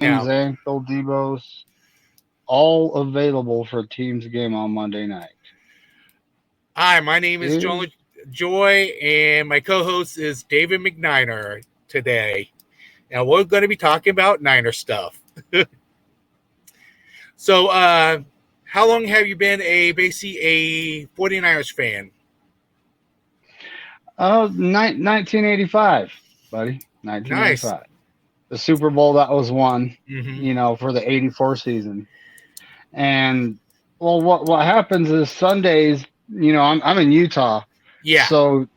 Now, and Phil Debo's all available for team's game on Monday night. hi, my name is Is Joy, and my co-host is David McNiner today. Now we're going to be talking about Niner stuff. So, how long have you been basically a 49ers fan? 1985, buddy. Nice. 1985. The Super Bowl that was won, Mm-hmm. for the 84 season. And well, what happens is Sundays, I'm in Utah, Yeah, so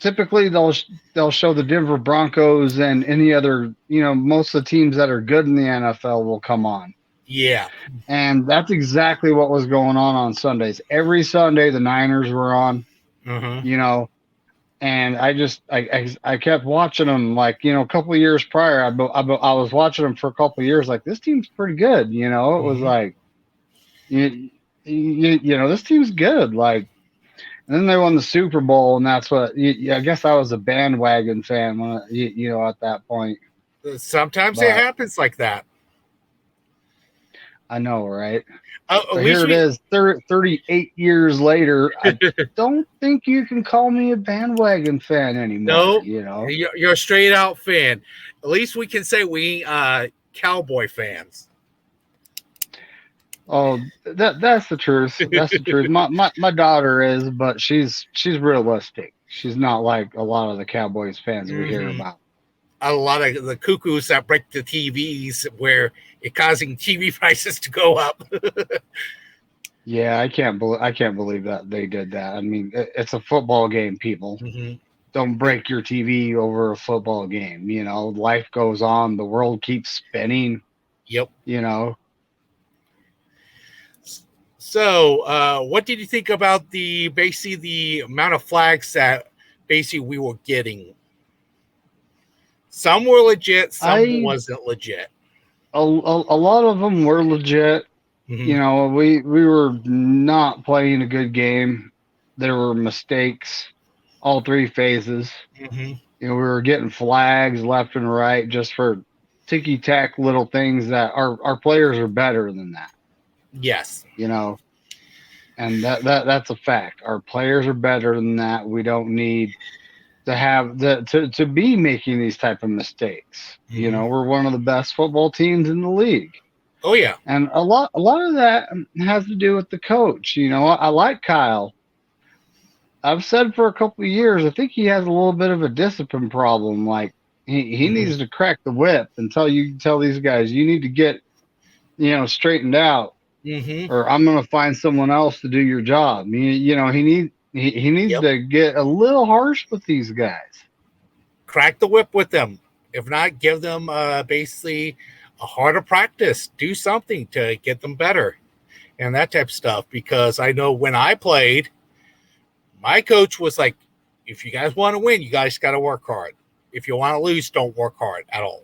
typically they'll show the Denver Broncos and any other, most of the teams that are good in the NFL will come on. yeah. And that's exactly what was going on Sundays. Every Sunday the Niners were on, Uh-huh. you know, and I kept watching them like, a couple of years prior. I was watching them for a couple of years like this team's pretty good, it was Mm-hmm. like this team's good, like. And then they won the Super Bowl, and that's what I guess I was a bandwagon fan when at that point. Sometimes it But happens like that. I know, right? At So least here it we. is, 38 years later. I don't think you can call me a bandwagon fan anymore. No, you're a straight out fan. At least we can say we cowboy fans. Oh, that's the truth. That's the truth. My daughter is, but she's realistic. She's not like a lot of the Cowboys fans we hear Mm-hmm. about. A lot of the cuckoos that break the TVs where it causing TV prices to go up. Yeah, I can't believe that they did that. I mean, it's a football game, people. Mm-hmm. Don't break your TV over a football game. Life goes on. The world keeps spinning. Yep. You know, So, what did you think about basically the amount of flags that basically we were getting? Some were legit, some I wasn't legit. a lot of them were legit. Mm-hmm. We were not playing a good game. There were mistakes, all three phases. Mm-hmm. We were getting flags left and right just for ticky tack little things that our players are better than that. Yes. You know, and that's a fact. Our players are better than that. We don't need to have to be making these type of mistakes. Mm-hmm. We're one of the best football teams in the league. Oh yeah. And a lot of that has to do with the coach. I like Kyle. I've said for a couple of years, I think he has a little bit of a discipline problem. Like he Mm-hmm. needs to crack the whip and tell these guys you need to get straightened out, Mm-hmm. or I'm going to find someone else to do your job. He needs Yep. to get a little harsh with these guys. Crack the whip with them. If not, give them basically a harder practice. Do something to get them better and that type of stuff. Because I know when I played, my coach was like, if you guys want to win, you guys got to work hard. If you want to lose, don't work hard at all.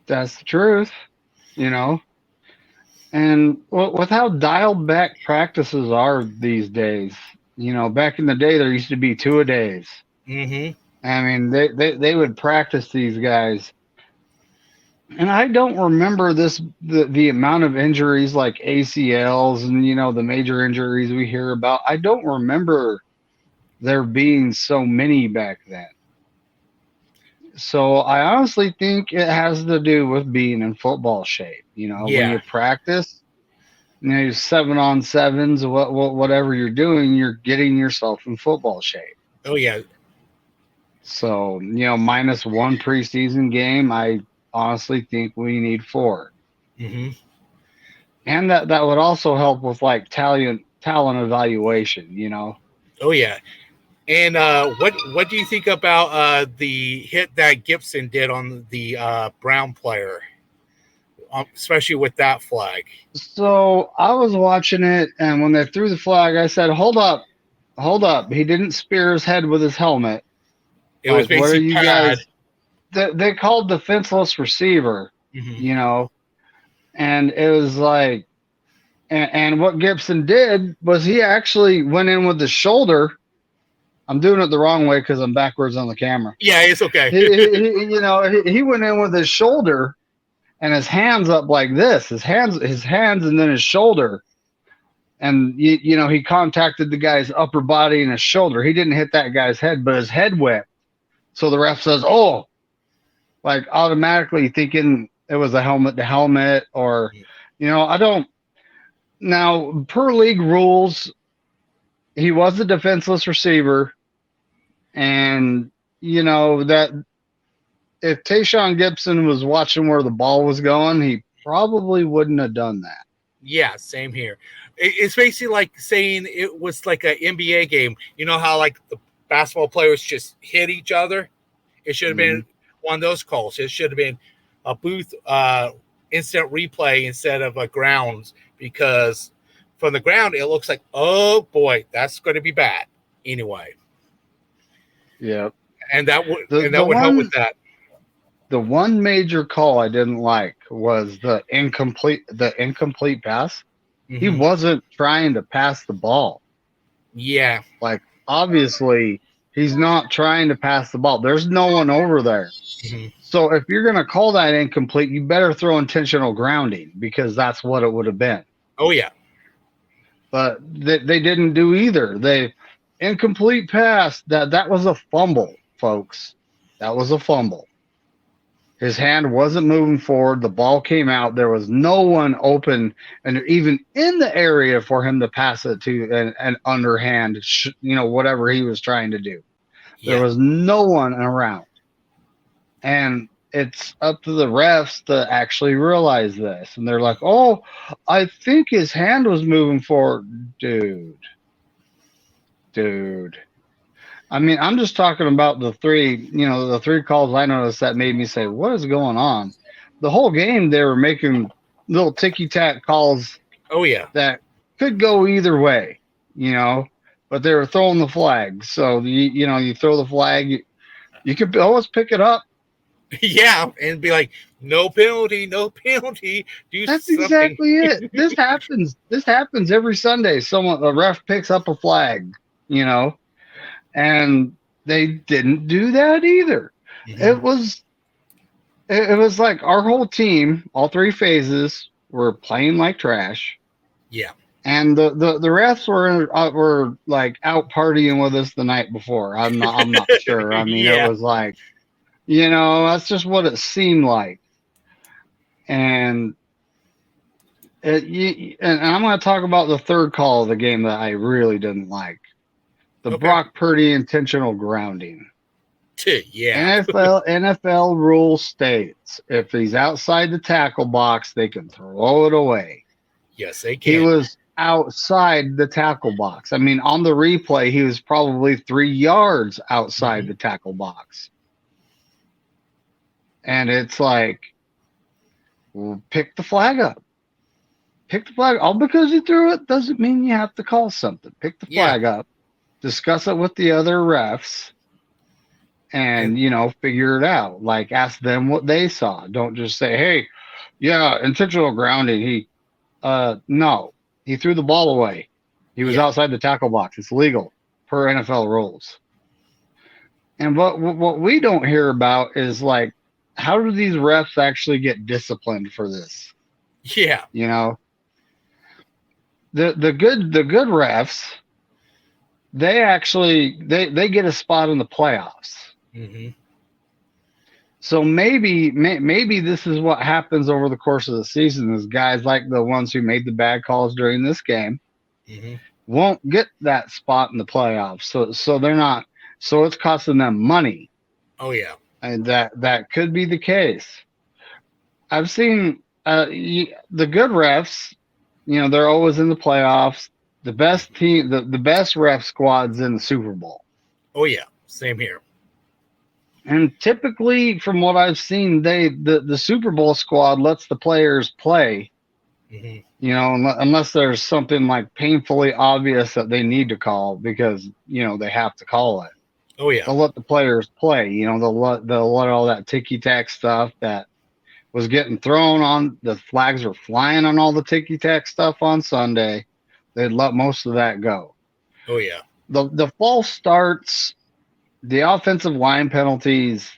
That's the truth, you know. And with how dialed back practices are these days, back in the day there used to be two a days. Mm-hmm. I mean, they would practice these guys, and I don't remember the amount of injuries like ACLs and the major injuries we hear about. I don't remember there being so many back then. So I honestly think it has to do with being in football shape. When Yeah. you practice, 7-on-7s, whatever you're doing, you're getting yourself in football shape. Oh, yeah. So, minus one preseason game, I honestly think we need four. Mm-hmm. And that would also help with like talent evaluation. Oh, yeah. And what do you think about the hit that Gibson did on the Brown player, especially with that flag? So I was watching it, and when they threw the flag, I said, "Hold up, hold up!" He didn't spear his head with his helmet. It was Like, what are basically you pad. guys? They called defenseless receiver, Mm-hmm. and it was like, and what Gibson did was he actually went in with his shoulder I'm doing it the wrong way because I'm backwards on the camera. Yeah, it's okay. He went in with his shoulder and his hands up like this, his hands, and then his shoulder. And he contacted the guy's upper body and his shoulder. He didn't hit that guy's head, but his head whipped. So the ref says, "Oh," like automatically thinking it was a helmet to helmet, or I don't. Now, per league rules, he was a defenseless receiver, and that if Tayshaun Gibson was watching where the ball was going, he probably wouldn't have done that. Yeah, same here. It's basically like saying it was like an NBA game. You know how like the basketball players just hit each other? It should have been one of those calls. It should have been a booth instant replay instead of a grounds, because from the ground it looks like, oh boy, that's going to be bad anyway. Yeah, and that would help with that. The one major call I didn't like was the incomplete pass. Mm-hmm. He wasn't trying to pass the ball. Yeah. Like, obviously, he's not trying to pass the ball. There's no one over there. Mm-hmm. So if you're going to call that incomplete, you better throw intentional grounding, because that's what it would have been. Oh, yeah. But they didn't do either. They incomplete pass. That was a fumble, folks. That was a fumble. His hand wasn't moving forward. The ball came out. There was no one open and even in the area for him to pass it to an underhand, whatever he was trying to do. Yeah. There was no one around. And it's up to the refs to actually realize this. And they're like, oh, I think his hand was moving forward. Dude. I mean, I'm just talking about the three calls I noticed that made me say, what is going on? The whole game, they were making little ticky-tack calls. Oh, yeah. That could go either way, but they were throwing the flag. So, you throw the flag, you could always pick it up. Yeah, and be like, no penalty. That's something. Exactly it. This happens every Sunday. A ref picks up a flag, and they didn't do that either. Mm-hmm. It was like our whole team, all three phases, were playing like trash. Yeah. And the refs were like out partying with us the night before. I'm not sure. I mean, yeah. It was like, that's just what it seemed like. And I'm going to talk about the third call of the game that I really didn't like. The okay. Brock Purdy intentional grounding. Yeah. NFL rule states if he's outside the tackle box, they can throw it away. Yes, they can. He was outside the tackle box. I mean, on the replay, he was probably 3 yards outside the tackle box. And it's like, well, pick the flag up. All because he threw it doesn't mean you have to call something. Pick the flag up. Discuss it with the other refs and, figure it out. Like, ask them what they saw. Don't just say, hey, yeah, intentional grounding. No, he threw the ball away. He was outside the tackle box. It's legal per NFL rules. And what we don't hear about is, like, how do these refs actually get disciplined for this? Yeah. The good refs, they actually they get a spot in the playoffs. Mm-hmm. So maybe this is what happens over the course of the season is guys like the ones who made the bad calls during this game won't get that spot in the playoffs. So they're not. So it's costing them money. Oh yeah, and that could be the case. I've seen the good refs. They're always in the playoffs. The best team, the best ref squad's in the Super Bowl. Oh yeah, same here. And typically, from what I've seen, the Super Bowl squad lets the players play. Mm-hmm. Unless there's something like painfully obvious that they need to call because they have to call it. Oh yeah, they'll let the players play. They'll let all that ticky tack stuff that was getting thrown on. The flags were flying on all the ticky tack stuff on Sunday. They'd let most of that go. Oh yeah. the false starts, the offensive line penalties,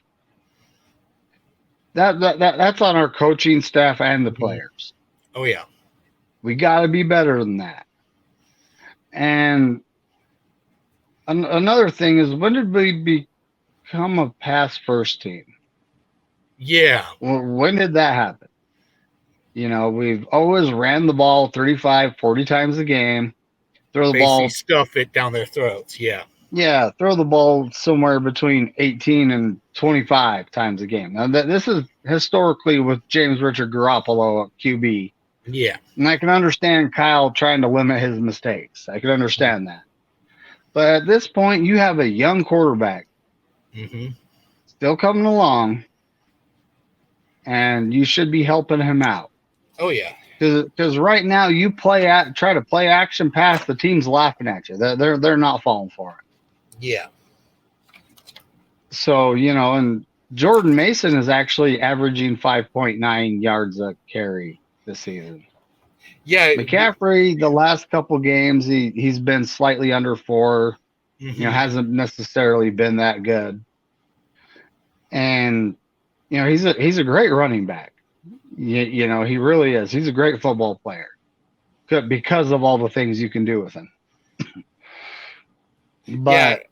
that's on our coaching staff and the Mhm. players. Oh yeah. We got to be better than that. And another thing is, when did we become a pass first team? Yeah. When did that happen? We've always ran the ball 35, 40 times a game. Throw the Basically ball, stuff it down their throats. Yeah. yeah, throw the ball somewhere between 18 and 25 times a game. Now, this is historically with James Richard Garoppolo at QB. Yeah. And I can understand Kyle trying to limit his mistakes. I can understand that. But at this point, you have a young quarterback Mm-hmm. still coming along, and you should be helping him out. Oh yeah. Because right now you try to play action pass, the team's laughing at you. They're not falling for it. Yeah. So and Jordan Mason is actually averaging 5.9 yards a carry this season. Yeah. McCaffrey, the last couple games, he's been slightly under 4. Mm-hmm. Hasn't necessarily been that good. And he's a great running back. He really is. He's a great football player because of all the things you can do with him. Yeah. But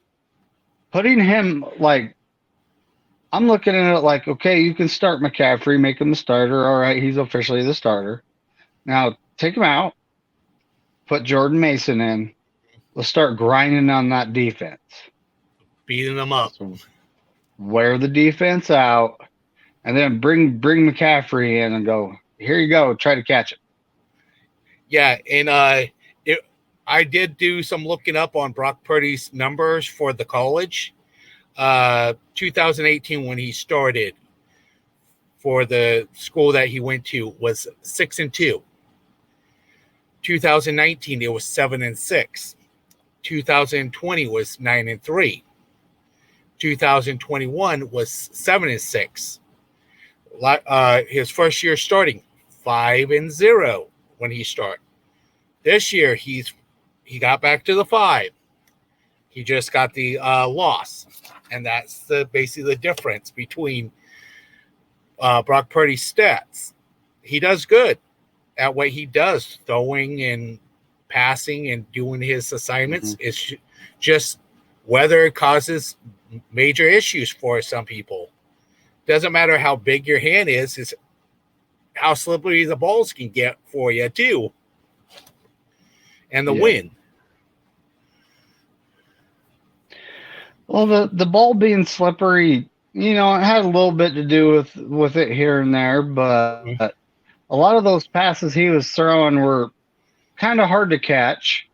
putting him I'm looking at it like, okay, you can start McCaffrey, make him the starter. All right, he's officially the starter. Now take him out, put Jordan Mason in. Let's start grinding on that defense. Beating them up. So wear the defense out, and then bring McCaffrey in and go, here you go, try to catch him. Yeah, and I did do some looking up on Brock Purdy's numbers for the college. 2018, when he started for the school that he went to, was 6-2. 2019, it was 7-6. 2020 was 9-3. 2021 was 7-6. His first year starting 5-0 when he started. This year he got back to the 5. He just got the loss, and that's basically the difference between Brock Purdy's stats. He does good at what he does, throwing and passing and doing his assignments. Mm-hmm. It's just whether it causes major issues for some people. Doesn't matter how big your hand is, it's how slippery the balls can get for you too. And the wind. Well, the ball being slippery, it had a little bit to do with it here and there, but mm-hmm. A lot of those passes he was throwing were kind of hard to catch.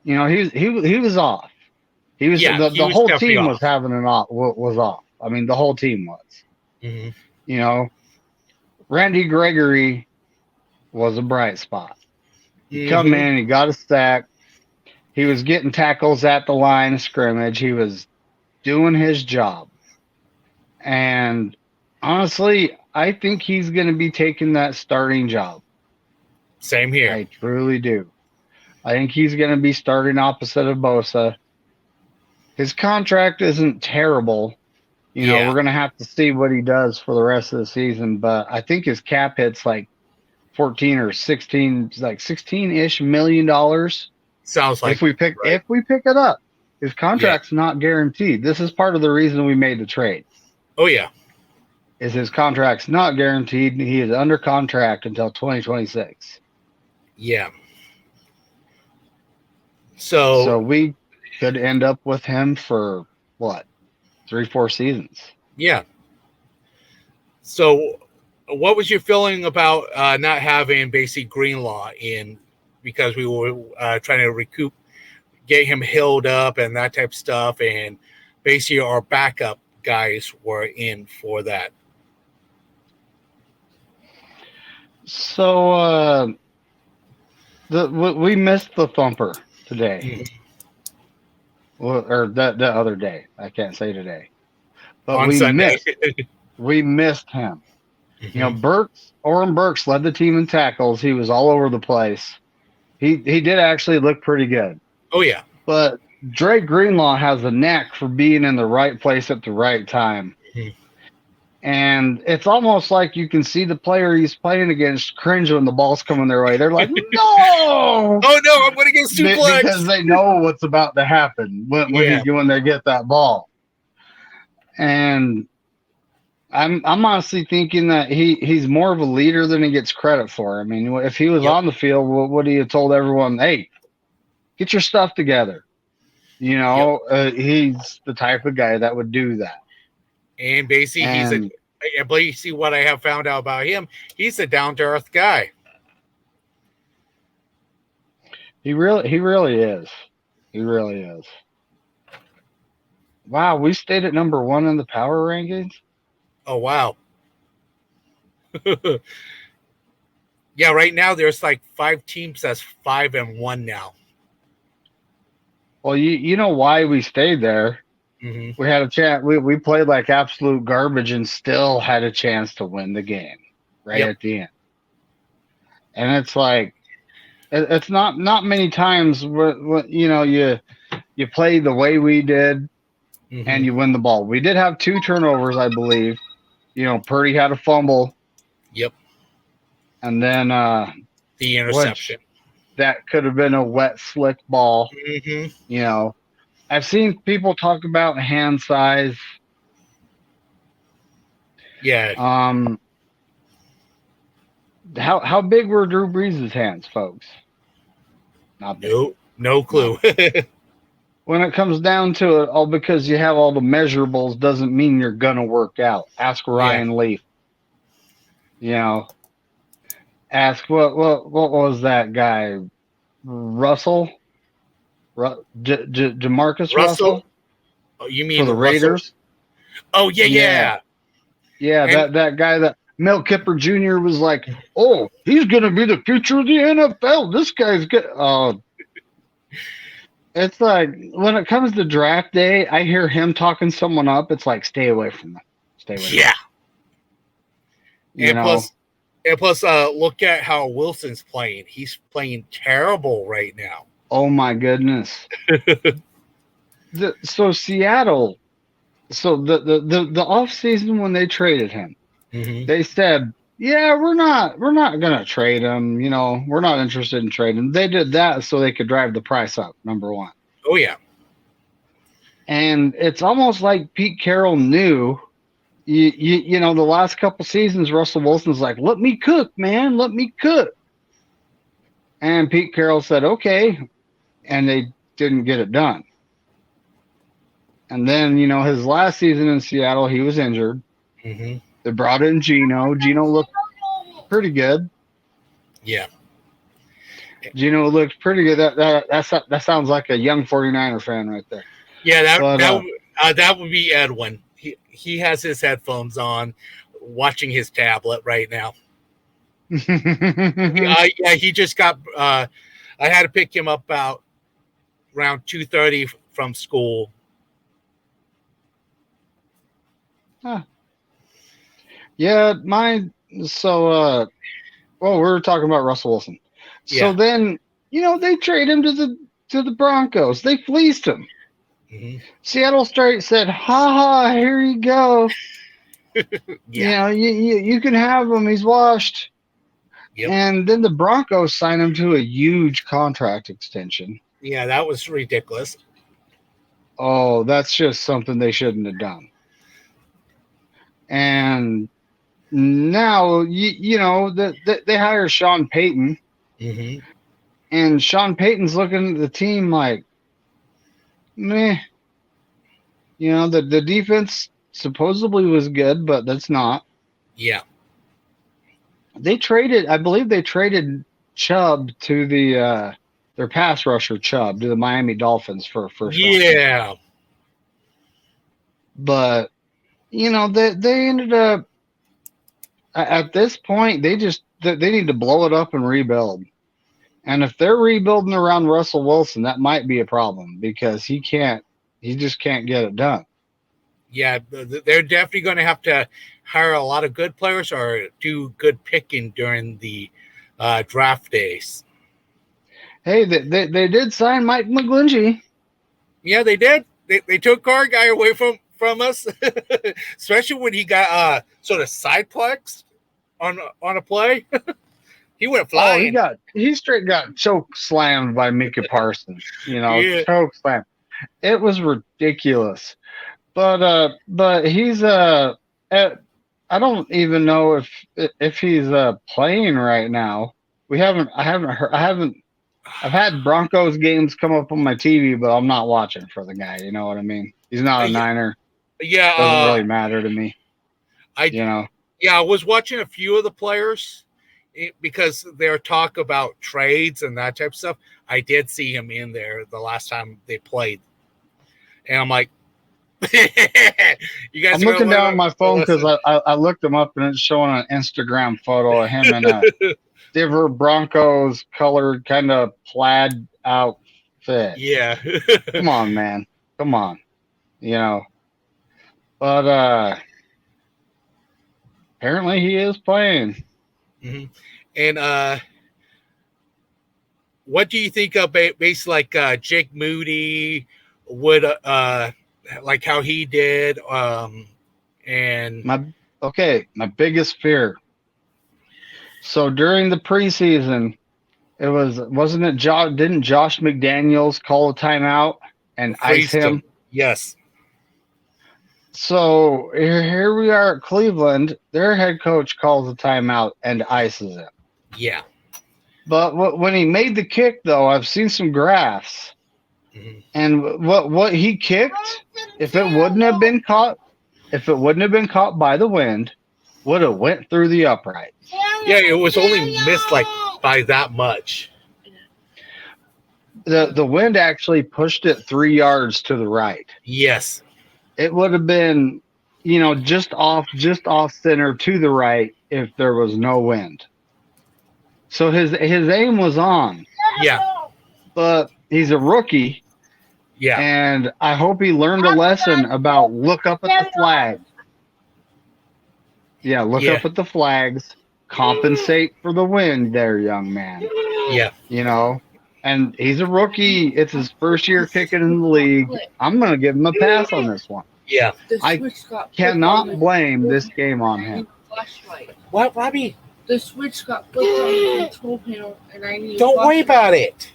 He was off. He was the whole team was having was off. I mean, the whole team was. Mm-hmm. Randy Gregory was a bright spot. He come in, he got a sack. He was getting tackles at the line of scrimmage. He was doing his job. And honestly, I think he's going to be taking that starting job. Same here. I truly do. I think he's going to be starting opposite of Bosa. His contract isn't terrible. We're going to have to see what he does for the rest of the season, but I think his cap hit's like 14 or 16, like $16-ish million. Sounds like if we pick it up. His contract's not guaranteed. This is part of the reason we made the trade. Oh yeah. Is his contract's not guaranteed. He is under contract until 2026. Yeah. So we could end up with him for what? 3-4 seasons. Yeah. So what was your feeling about not having basic Greenlaw in, because we were trying to get him healed up and that type of stuff, and basically our backup guys were in for that? So we missed the thumper today. Or the other day. I can't say today. But on Sunday. We missed him. Mm-hmm. Oren Burks led the team in tackles. He was all over the place. He did actually look pretty good. Oh yeah. But Drake Greenlaw has a knack for being in the right place at the right time. Mhm. And it's almost like you can see the player he's playing against cringe when the ball's coming their way. They're like, no! Oh no, I'm going to get Because suplexed. they know what's about to happen Yeah. when they get that ball. And I'm honestly thinking that he's more of a leader than he gets credit for. I mean, if he was Yep. on the field, would he have told everyone, "Hey, get your stuff together"? He's the type of guy that would do that. And basically, And basically what I have found out about him, he's a down to earth guy. he really is. He really is. Wow, we stayed at number 1 in the power rankings. Oh wow. Yeah, right now there's like 5 teams that's 5-1 now. Well, you know why we stayed there. Mm-hmm. We had a chance. We played like absolute garbage and still had a chance to win the game right Yep. at the end. And it's like it's not many times where you play the way we did Mm-hmm. and you win the ball. We did have 2 turnovers, I believe. Purdy had a fumble. Yep. And then The interception. That could have been a wet, slick ball. Mm-hmm. I've seen people talk about hand size. Yeah. How big were Drew Brees' hands, folks? Not big. No clue. When it comes down to it, all because you have all the measurables doesn't mean you're gonna work out. Ask Ryan Leaf. Ask what was that guy? Russell? Jamarcus Russell? Oh, you mean for the Russell? Raiders? Oh yeah. Yeah, that guy that Mel Kiper Jr. was like, oh, he's gonna be the future of the NFL. This guy's good. It's like when it comes to draft day, I hear him talking someone up. It's like, stay away from them. Stay away. Yeah. From them. And plus, look at how Wilson's playing. He's playing terrible right now. Oh my goodness. So Seattle. So the off season when they traded him, they said, yeah, we're not gonna trade him. We're not interested in trading him. They did that so they could drive the price up. Number one. Oh yeah. And it's almost like Pete Carroll knew. The last couple seasons, Russell Wilson's like, let me cook, man, let me cook. And Pete Carroll said, okay, and they didn't get it done. And then, his last season in Seattle, he was injured. Mm-hmm. They brought in Geno. Geno looked pretty good. Yeah. Geno looked pretty good. That sounds like a young 49er fan right there. Yeah, that would be Edwin. He has his headphones on, watching his tablet right now. Yeah, he just got. I had to pick him up about around 2:30 from school. Huh. Yeah, mine. So, we were talking about Russell Wilson. So then, they trade him to the Broncos. They fleeced him. Mm-hmm. Seattle straight said, "Ha ha, here you go. Yeah, you can have him. He's washed." Yep. And then the Broncos signed him to a huge contract extension. Yeah, that was ridiculous. Oh, that's just something they shouldn't have done. And now, they hire Sean Payton. Mm-hmm. And Sean Payton's looking at the team like, meh. The defense supposedly was good, but that's not. Yeah. I believe they traded Chubb to their pass rusher Chubb to the Miami Dolphins for a first round. Yeah. But, they ended up, at this point, they need to blow it up and rebuild. And if they're rebuilding around Russell Wilson, that might be a problem because he just can't get it done. Yeah, they're definitely going to have to hire a lot of good players or do good picking during the draft days. Hey, they did sign Mike McGlinchey. Yeah, they did. They took our guy away from us, especially when he got sort of sideplexed on a play. He went Oh, flying. he straight got choke slammed by Micah Parsons. Yeah, Choke slam. It was ridiculous. But he's uh, I don't even know if he's playing right now. I haven't heard. I've had Broncos games come up on my TV, but I'm not watching for the guy. You know what I mean? He's not a yeah, Niner. yeah. Doesn't really matter to me. I You know. yeah, I was watching a few of the players because they're talk about trades and that type of stuff. I did see him in there the last time they played, and I'm like, you guys I'm are gonna looking down at my phone because listen. I looked him up and it's showing an Instagram photo of him in a Denver Broncos colored kind of plaid outfit. Yeah. Come on, man. Come on. You know. But apparently he is playing. Mm-hmm. And what do you think of basically like Jake Moody would like how he did and My biggest fear. So during the preseason, wasn't it didn't Josh McDaniels call a timeout and ice freezed him? him? Yes. So here we are at Cleveland. Their head coach calls a timeout and ices him. Yeah. But when he made the kick, though, I've seen some graphs, Mm-hmm. and what he kicked, if it wouldn't have been caught by the wind, would have went through the upright. Yeah, it was only missed like by that much. The wind actually pushed it 3 yards to the right. Yes. It would have been, just off center to the right if there was no wind. So his aim was on. Yeah. But he's a rookie. Yeah. And I hope he learned a lesson about look up at the flags. Yeah, look up at the flags. Compensate for the wind there, young man. Yeah. And he's a rookie. It's his first year kicking in the league. I'm going to give him a pass on this one. Yeah. I cannot blame this game on him. What, Robbie? The switch got put on the control panel, and I need. Don't worry about it.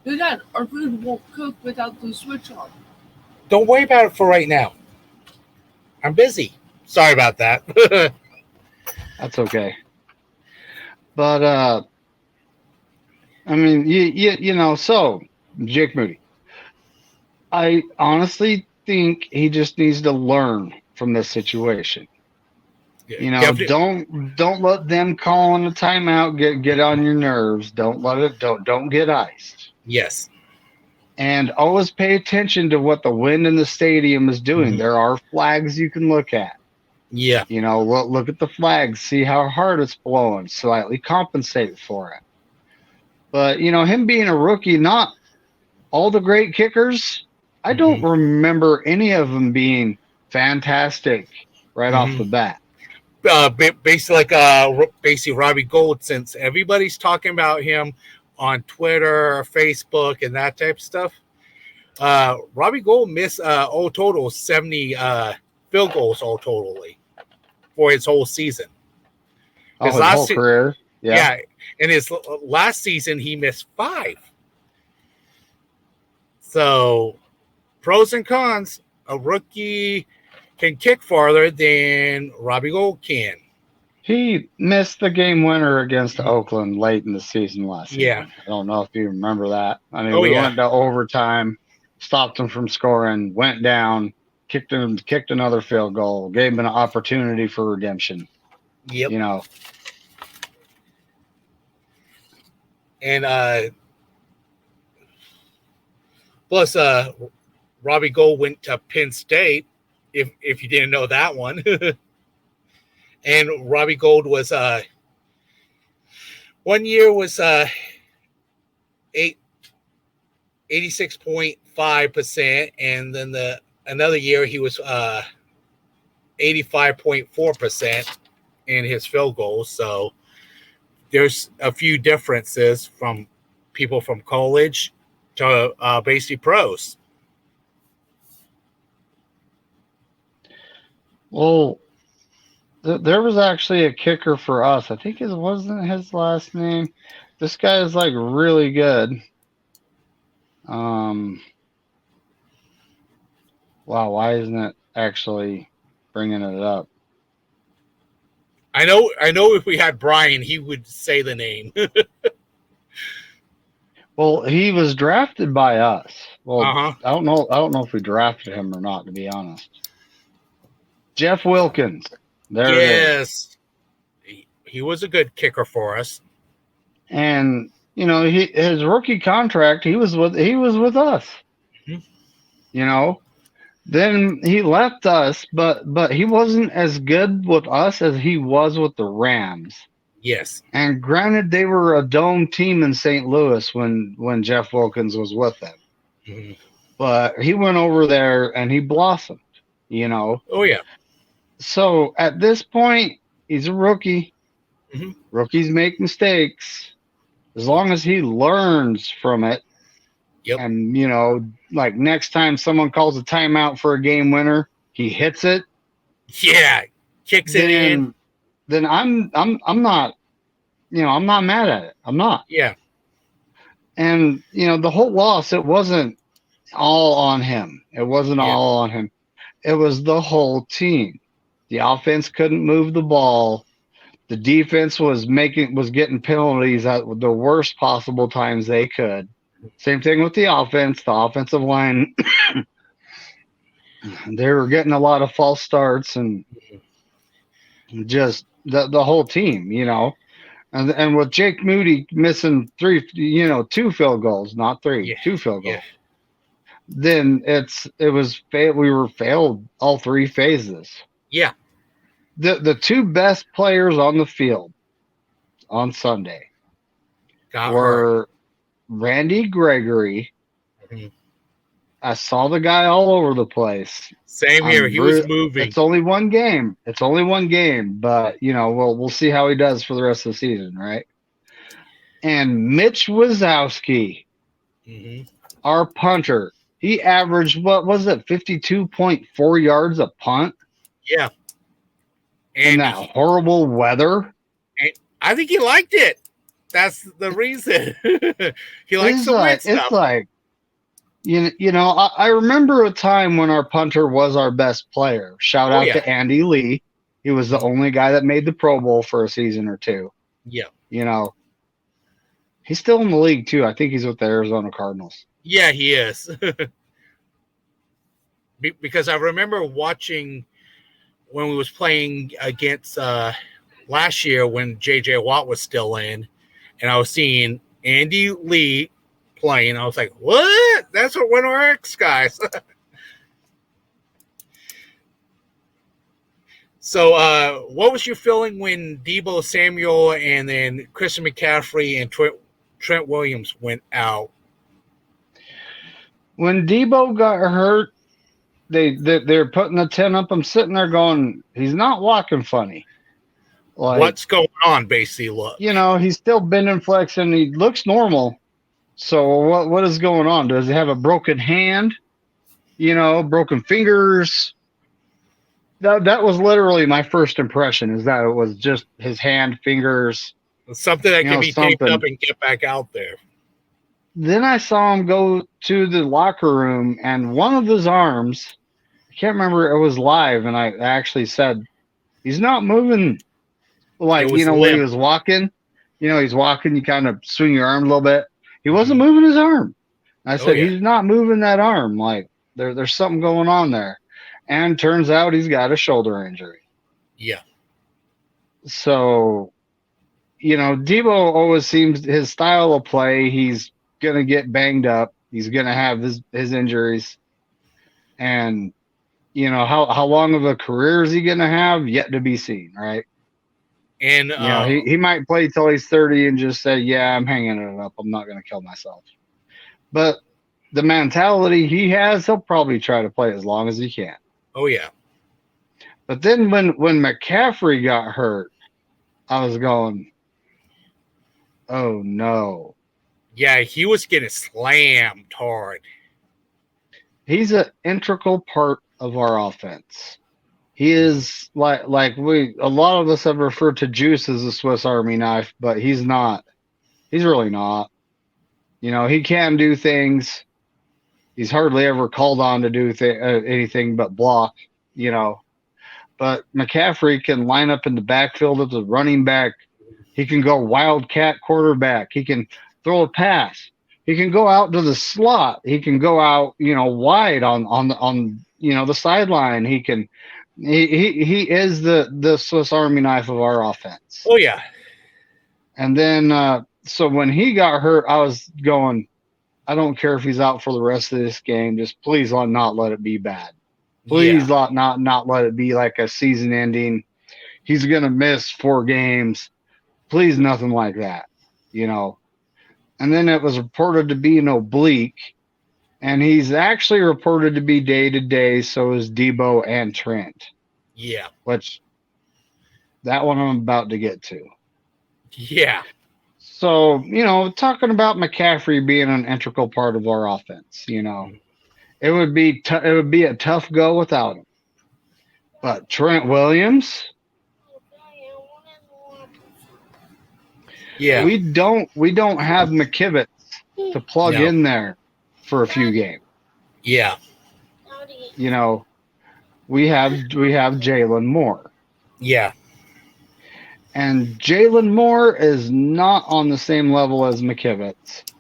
Dad, our food won't cook without the switch on. Don't worry about it for right now. I'm busy. Sorry about that. That's okay. But I mean, so Jake Moody. I honestly think he just needs to learn from this situation. Don't let them calling a timeout get on your nerves. Don't get iced. Yes. And always pay attention to what the wind in the stadium is doing. Mm-hmm. There are flags you can look at. Yeah. Look at the flags, see how hard it's blowing, slightly compensate for it. But, him being a rookie, not all the great kickers, I don't remember any of them being fantastic right off the bat. Basically Robbie Gould, since everybody's talking about him on Twitter or Facebook and that type of stuff. Robbie Gould missed all total 70 field goals all totally for his whole season. His whole career. Yeah. And his last season he missed 5. So pros and cons, a rookie can kick farther than Robbie Gould can. He missed the game winner against Oakland late in the season last season. Yeah. I don't know if you remember that. I mean, we went to overtime, stopped them from scoring, went down, kicked another field goal, gave him an opportunity for redemption. Yep. And plus Robbie Gould went to Penn State, if you didn't know that one. And Robbie Gould was 1 year was 86.5%, and then another year he was 85.4% in his field goals. So there's a few differences from people from college to basically pros. Well, there was actually a kicker for us. I think it wasn't his last name. This guy is like really good. Um, wow, why isn't it actually bringing it up? I know if we had Brian, he would say the name. Well, he was drafted by us. Well, Uh-huh. I don't know. I don't know if we drafted him or not, to be honest. Jeff Wilkins. There it is. Yes. He was a good kicker for us. And his rookie contract, he was with us. Mhm. You know, then he left us, but he wasn't as good with us as he was with the Rams. Yes. And granted, they were a dome team in St. Louis when Jeff Wilkins was with them. Mhm. But he went over there and he blossomed. Oh, yeah. So at this point, he's a rookie. Mhm. Rookies make mistakes. As long as he learns from it, Yep. and like next time someone calls a timeout for a game winner, he hits it. Yeah. Kicks it in. Then I'm not I'm not mad at it. I'm not. Yeah. And the whole loss, it wasn't all on him. It wasn't Yeah. all on him. It was the whole team. The offense couldn't move the ball. The defense was getting penalties at the worst possible times they could. Same thing with the offense. The offensive line, they were getting a lot of false starts and just the whole team, and with Jake Moody missing two field goals, not three, Yeah. two field goals. Yeah. Then we were failed all three phases. Yeah. The two best players on the field on Sunday Got hurt. were Randy Gregory. Mhm. I saw the guy all over the place. Same here. He was moving. It's only one game. But we'll see how he does for the rest of the season, right? And Mitch Wazowski, Mhm. our punter, he averaged, what was it, 52.4 yards a punt Yeah. in And that horrible weather. I think he liked it. That's the reason. He likes the wet stuff. It's like, I remember a time when our punter was our best player. Shout out to Andy Lee. He was the only guy that made the Pro Bowl for a season or two. Yeah. He's still in the league too. I think he's with the Arizona Cardinals. Yeah, he is. Because I remember watching when we was playing against last year when J.J. Watt was still in, and I was seeing Andy Lee playing. I was like, what? That's what one of our ex guys. So what was your feeling when Deebo Samuel and then Christian McCaffrey and Trent Williams went out? When Deebo got hurt, they're putting the 10 up. I'm sitting there going, he's not walking funny. Like, what's going on, basically? Look, he's still bending, flexing. He looks normal. So what is going on? Does he have a broken hand? Broken fingers? That was literally my first impression, is that it was just his hand, fingers. Something that can be taped up and get back out there. Then I saw him go to the locker room, and one of his arms, I can't remember, it was live, and I actually said, he's not moving like, when he was walking. He's walking, you kind of swing your arm a little bit. He wasn't moving his arm. I said, he's not moving that arm. Like, there's something going on there. And turns out he's got a shoulder injury. Yeah. So, Deebo always seems, his style of play, he's going to get banged up. He's going to have his injuries. And, how long of a career is he going to have? Yet to be seen, right? And he might play till he's 30 and just say, yeah, I'm hanging it up. I'm not going to kill myself. But the mentality he has, he'll probably try to play as long as he can. Oh, yeah. But then when McCaffrey got hurt, I was going, oh, no. Yeah, he was getting slammed hard. He's an integral part of our offense. He is like a lot of us have referred to Juice as a Swiss Army knife, but he's not. He's really not. You know, he can do things. He's hardly ever called on to do anything but block. You know, but McCaffrey can line up in the backfield as a running back. He can go wildcat quarterback. He can throw a pass. He can go out to the slot. He can go out, you know, wide on you know the sideline. He is the Swiss Army knife of our offense. Oh yeah. And then so when he got hurt, I was going, I don't care if he's out for the rest of this game. Just please not let it be bad. Please not let it be like a season ending. He's gonna miss 4 games. Please, nothing like that, you know. And then it was reported to be an oblique, and he's actually reported to be day to day. So is Debo and Trent. Yeah. Which that one I'm about to get to. Yeah. So, you know, talking about McCaffrey being an integral part of our offense, you know, it would be a tough go without him. But Trent Williams, Yeah. we don't have McKivitz to plug in there for a few games. Yeah. You know, we have Jalen Moore. Yeah. And Jalen Moore is not on the same level as McKivitz.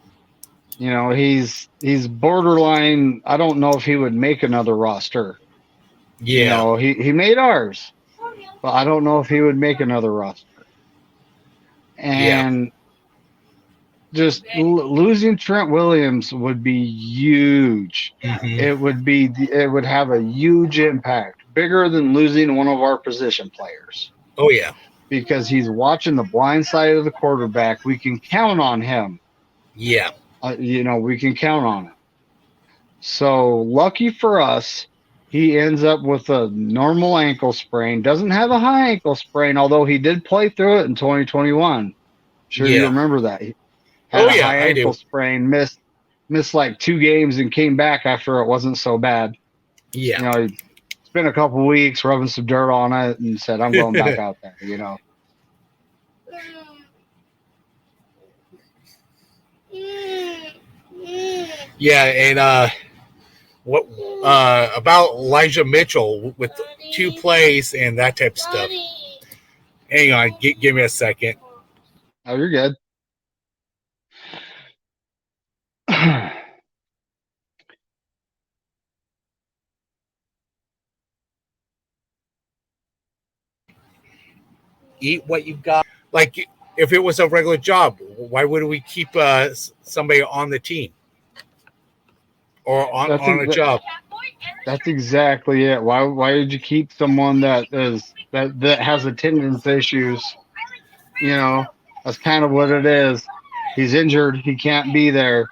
You know, he's borderline. I don't know if he would make another roster. Yeah. You know, he made ours, but I don't know if he would make another roster. And just losing Trent Williams would be huge. Mm-hmm. It would have a huge impact, bigger than losing one of our position players. Oh yeah. Because he's watching the blind side of the quarterback. We can count on him. Yeah. You know, we can count on him. So lucky for us, he ends up with a normal ankle sprain. Doesn't have a high ankle sprain, although he did play through it in 2021. Sure, you remember that. He had a high ankle sprain, missed like 2 games and came back after it wasn't so bad. Yeah. You know, he spent a couple weeks rubbing some dirt on it and said, I'm going back out there, you know. Yeah, and what about Elijah Mitchell with 2 plays and that type of stuff? Hang on, give me a second. Oh, you're good. Eat what you got. Like if it was a regular job, why would we keep somebody on the team or on a job? That's exactly it. Why did you keep someone that has attendance issues? You know, that's kind of what it is. He's injured. He can't be there.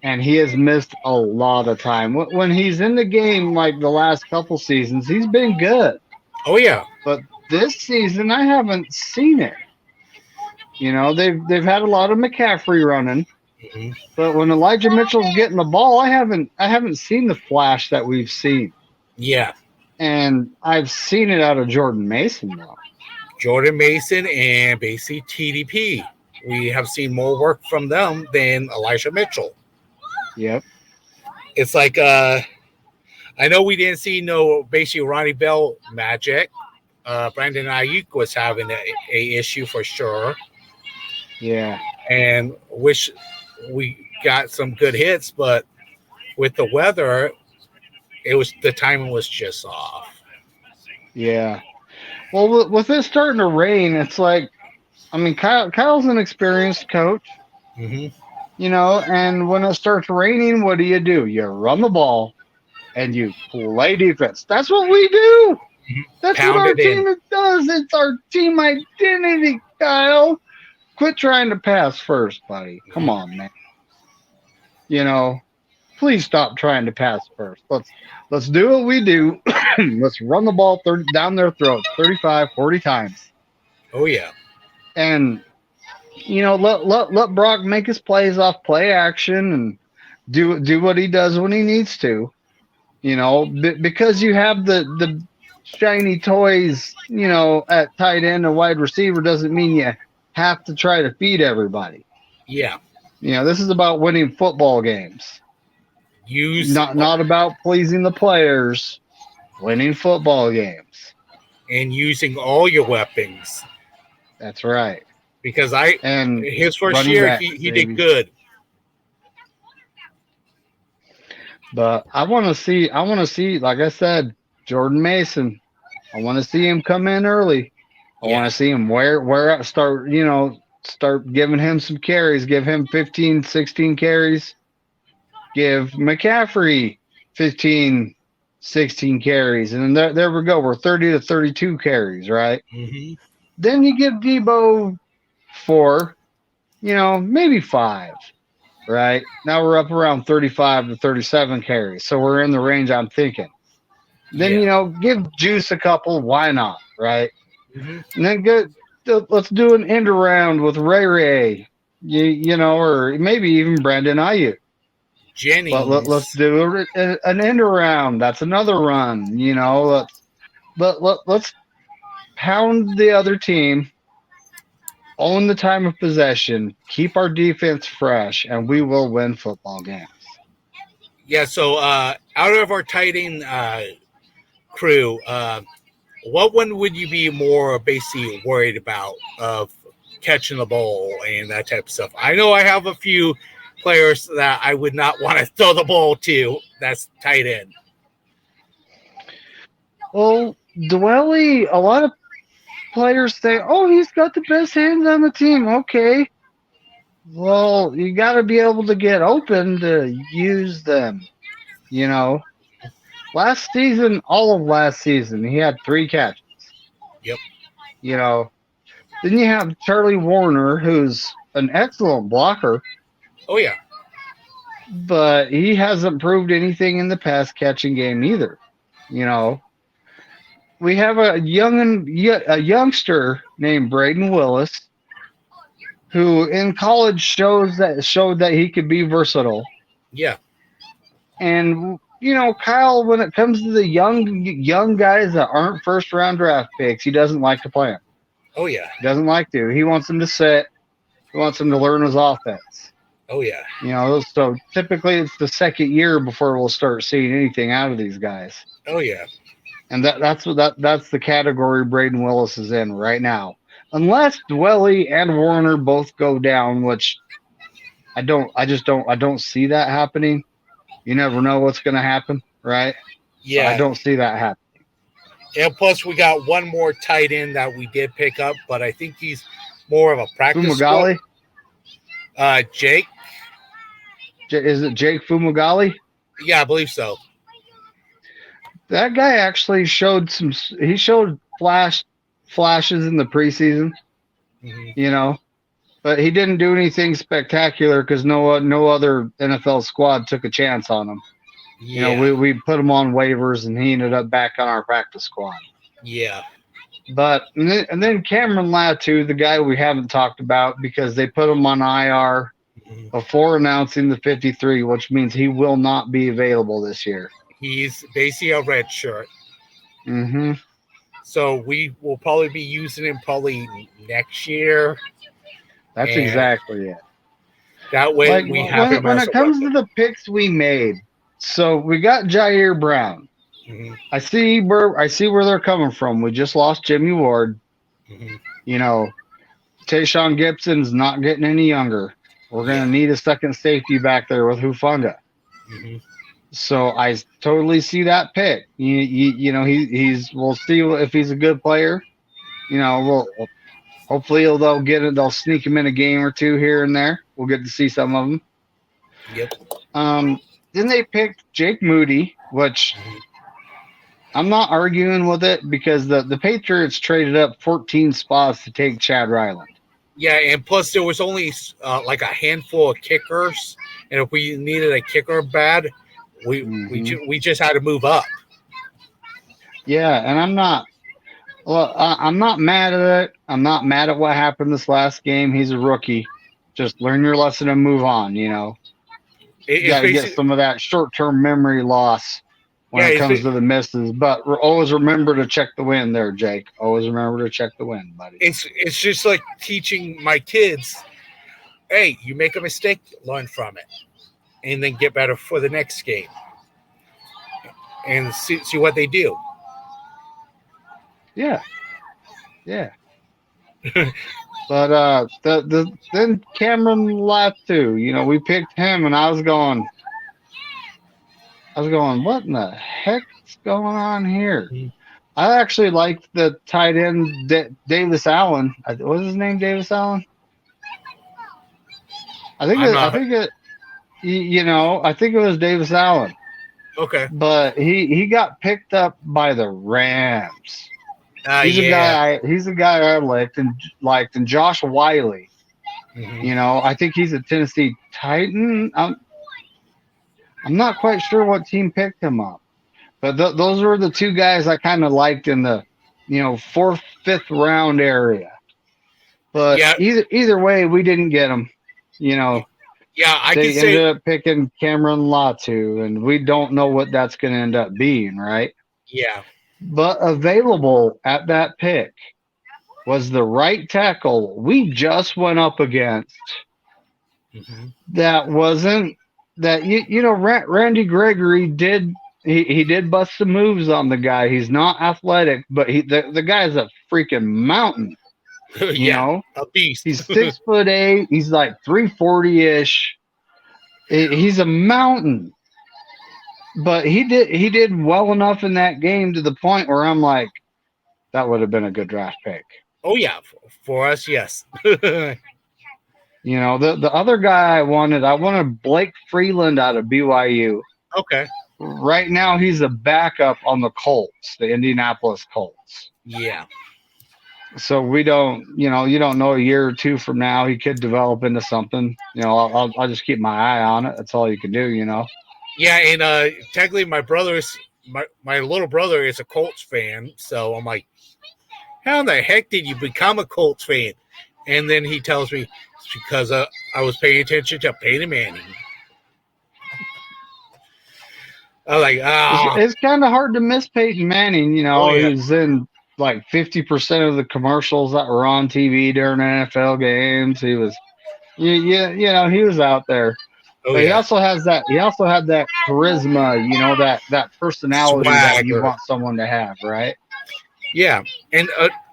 And he has missed a lot of time. When he's in the game, like the last couple seasons, he's been good. Oh yeah. But this season, I haven't seen it. You know, they've had a lot of McCaffrey running, but when Elijah Mitchell's getting the ball, I haven't seen the flash that we've seen. Yeah. And I've seen it out of Jordan Mason though. Jordan Mason and basically TDP. We have seen more work from them than Elijah Mitchell. Yep. It's like I know we didn't see no basically Ronnie Bell magic. Brandon Ayuk was having a issue for sure. Yeah. And wish we got some good hits, but with the weather, the timing was just off. Yeah. Well, with it starting to rain, it's like, I mean, Kyle's an experienced coach. Mm-hmm. You know, and when it starts raining, what do? You run the ball and you play defense. That's what we do. That's what our team does. It's our team identity, Kyle. Quit trying to pass first, buddy. Come on, man. You know, please stop trying to pass first. Let's do what we do. Let's run the ball down their throats 35, 40 times. Oh, yeah. And, you know, let Brock make his plays off play action and do what he does when he needs to. You know, because you have the shiny toys, at tight end and wide receiver doesn't mean you have to try to feed everybody. Yeah. This is about winning football games. Use Not about pleasing the players, winning football games. and using all your weapons. That's right. Because And his first running year back, he baby. did good. But I want to see, like I said, Jordan Mason. I want to see him come in early. I want to see him start giving him some carries, give him 15, 16 carries. Give McCaffrey 15, 16 carries. And then there we go. We're 30 to 32 carries, right? Mm-hmm. Then you give Debo 4, maybe 5, right? Now we're up around 35 to 37 carries. So we're in the range I'm thinking. Then, give Juice a couple. Why not, right? Mm-hmm. And then let's do an end around with Ray, or maybe even Brandon Ayuk. Jennings. Let's do an end around. That's another run. Let's pound the other team, own the time of possession, keep our defense fresh, and we will win football games. Yeah. So out of our tight end crew, what one would you be more basically worried about of catching the ball and that type of stuff? I know I have a few players that I would not want to throw the ball to. That's tight end. Well, Dwelly, a lot of players say, "Oh, he's got the best hands on the team." Okay, well, you got to be able to get open to use them. Last season, all of last season, he had 3 catches. Yep. Then you have Charlie Warner, who's an excellent blocker. Oh yeah. But he hasn't proved anything in the pass catching game either. We have a youngster named Braden Willis, who in college showed that he could be versatile. Yeah. And Kyle, when it comes to the young guys that aren't first round draft picks, he doesn't like to play them. Oh yeah. He doesn't like to. He wants them to sit. He wants them to learn his offense. Oh yeah. So typically it's the second year before we'll start seeing anything out of these guys. Oh yeah. And that's the category Braden Willis is in right now. Unless Dwelly and Warner both go down, which I don't see that happening. You never know what's going to happen, right? Yeah. I don't see that happening. And plus we got one more tight end that we did pick up, but I think he's more of a practice Fumagalli? Jake. Is it Jake Fumagalli? Yeah, I believe so. That guy actually showed flashes in the preseason, but he didn't do anything spectacular because no other NFL squad took a chance on him. Yeah. We put him on waivers and he ended up back on our practice squad. Yeah. But and then Cameron Latu, the guy we haven't talked about because they put him on IR before announcing the 53, which means he will not be available this year. He's basically a red shirt. Mm-hmm. So we will probably be using him probably next year. That's exactly it. That way we have him when as it comes to the picks we made. So we got Jair Brown. Mm-hmm. I see where they're coming from. We just lost Jimmy Ward. Mm-hmm. Tayshaun Gibson's not getting any younger. We're going to need a second safety back there with Hufanga. Mm-hmm. So I totally see that pick. We'll see if he's a good player. Hopefully they'll sneak him in a game or two here and there. We'll get to see some of them. Yep. Then they picked Jake Moody, which I'm not arguing with it because the Patriots traded up 14 spots to take Chad Ryland. Yeah, and plus there was only like a handful of kickers, and if we needed a kicker bad, we just had to move up. Yeah, and I'm not mad at it. I'm not mad at what happened this last game. He's a rookie. Just learn your lesson and move on. You got to get some of that short-term memory loss when Yeah, it it's comes to the misses. But always remember to check the wind there, Jake. Always remember to check the wind, buddy. it's just like teaching my kids, hey, you make a mistake, learn from it, and then get better for the next game, and see what they do. Yeah, yeah. But then Cameron Latu, we picked him, and I was going, what in the heck's going on here? I actually liked the tight end Davis Allen. What was his name? Davis Allen. I think I'm it, I not think it, I think it was Davis Allen, okay. but he got picked up by the Rams. He's Yeah. a guy I liked, and Josh Wiley. Mhm. I think he's a Tennessee Titan. I'm not quite sure what team picked him up, but those were the two guys I kind of liked in the, fourth, fifth round area. But Yeah, either way, we didn't get them. yeah. I can They ended say, up picking Cameron Latu, and we don't know what that's going to end up being, right? yeah. But available at that pick was the right tackle we just went up against. Mhm. That wasn't that Randy Gregory did. He did bust some moves on the guy. He's not athletic, but the guy's a freaking mountain. Yeah, a beast. He's 6'8". He's like 340-ish. He's a mountain. But he did well enough in that game to the point where I'm like, that would have been a good draft pick. Oh yeah, for us, yes. The other guy I wanted Blake Freeland out of BYU. Okay. Right now he's a backup on the Colts, the Indianapolis Colts. Yeah. So we don't, you don't know, a year or two from now he could develop into something. I'll just keep my eye on it. That's all you can do, Yeah, and technically my little brother is a Colts fan, so I'm like, how the heck did you become a Colts fan? And then he tells me it's because I was paying attention to Peyton Manning. I was like, It's kind of hard to miss Peyton Manning. Oh, yeah. He was in like 50% of the commercials that were on TV during NFL games. He was, he was out there. Oh, But he yeah. also has that. He also had that charisma, that personality that you Swagger. want someone to have, right? Yeah, and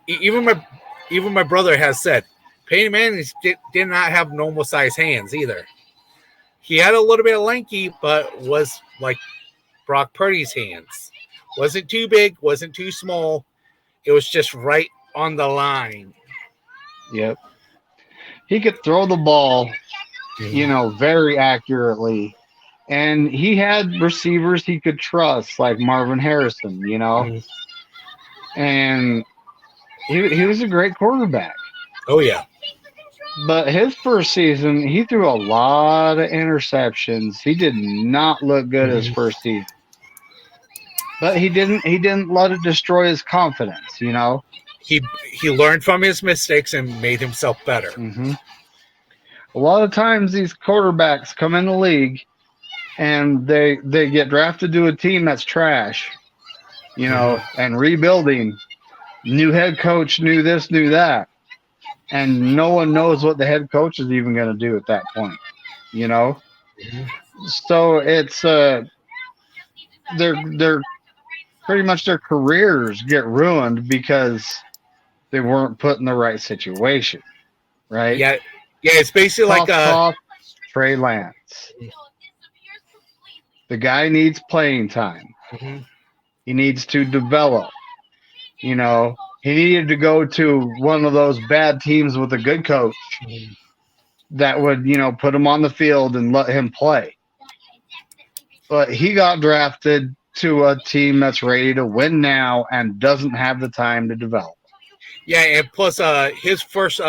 even my brother has said Peyton Manning did not have normal size hands either. He had a little bit of lanky, but was like Brock Purdy's hands. Wasn't too big, wasn't too small. It was just right on the line. Yep. He could throw the ball, very accurately. And he had receivers he could trust, like Marvin Harrison, Mhm. and he was a great quarterback. Oh yeah. But his first season, he threw a lot of interceptions. He did not look good his first season. But he didn't let it destroy his confidence, He learned from his mistakes and made himself better. Mm-hmm. A lot of times these quarterbacks come in the league and they get drafted to a team that's trash, and rebuilding. New head coach, new this, new that. And no one knows what the head coach is even going to do at that point, So it's they're pretty much their careers get ruined because they weren't put in the right situation, right? Yeah, it's basically Tough Trey Lance. The guy needs playing time. Mhm. He needs to develop. He needed to go to one of those bad teams with a good coach that would, put him on the field and let him play. But he got drafted to a team that's ready to win now and doesn't have the time to develop. Yeah, and plus his first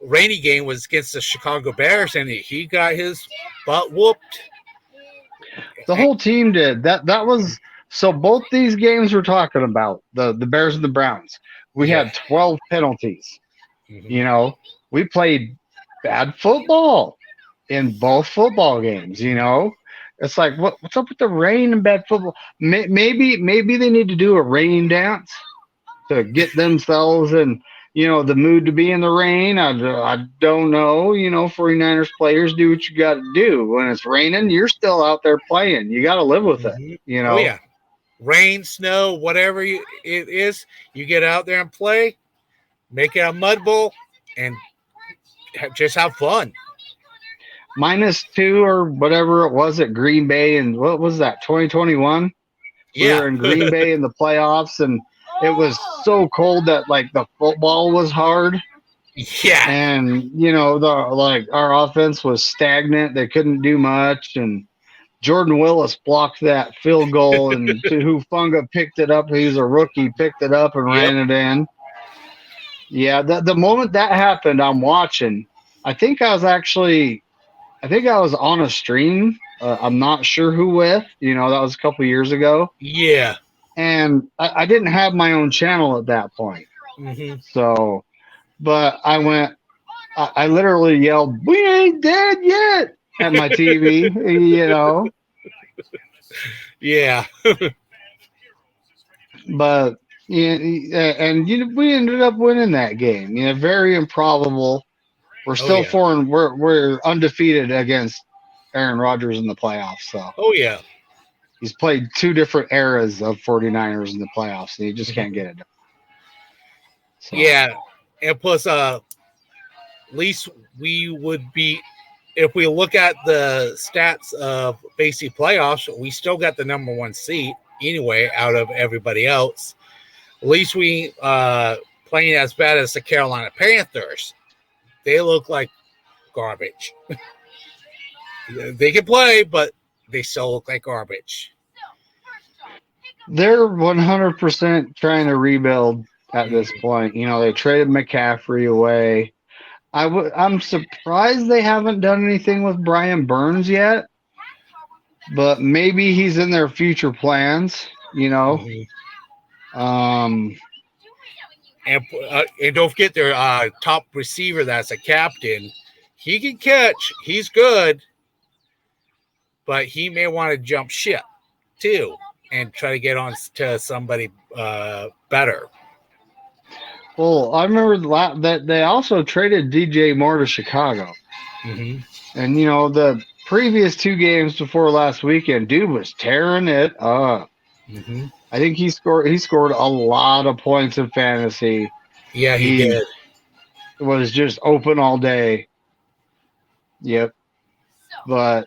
rainy game was against the Chicago Bears, and he got his butt whooped. The whole team did. That was so both these games we're talking about, the Bears and the Browns, we had 12 penalties. Mhm. We played bad football in both football games, It's like what's up with the rain and bad football? Maybe they need to do a rain dance to get themselves in, the mood to be in the rain. I don't know. 49ers players, do what you got to do. When it's raining, you're still out there playing. You got to live with it. Oh yeah, rain, snow, whatever it is, you get out there and play, make it a mud bowl, and just have fun. -2 or whatever it was at Green Bay, and what was that, 2021? We were in Green Bay in the playoffs, and it was so cold that like the football was hard. Yeah. And our offense was stagnant. They couldn't do much, and Jordan Willis blocked that field goal, and Hufunga picked it up. He was a rookie, picked it up and ran it in. Yeah, the moment that happened, I'm watching. I think I was on a stream. I'm not sure who with. That was a couple years ago. Yeah. And I didn't have my own channel at that point. So, but I literally yelled, "We ain't dead yet!" at my TV, Yeah. But, and we ended up winning that game. Very improbable. We're still foreign. We're undefeated against Aaron Rodgers in the playoffs. So. Oh, yeah. He's played 2 different eras of 49ers in the playoffs, and he just can't get it done. So. Yeah. And plus, at least we would be, if we look at the stats of basic playoffs, we still got the number 1 seed anyway out of everybody else. At least we playing as bad as the Carolina Panthers. They look like garbage. They can play, but they still look like garbage. They're 100% trying to rebuild at this point. They traded McCaffrey away. I'm surprised they haven't done anything with Brian Burns yet, but maybe he's in their future plans. And don't forget their top receiver that's a captain. He can catch. He's good. But he may want to jump ship, too, and try to get on to somebody better. Well, I remember that they also traded DJ Moore to Chicago. And, the previous 2 games before last weekend, dude was tearing it up. I think he scored a lot of points in fantasy. Yeah, he did. Was just open all day. Yep. But,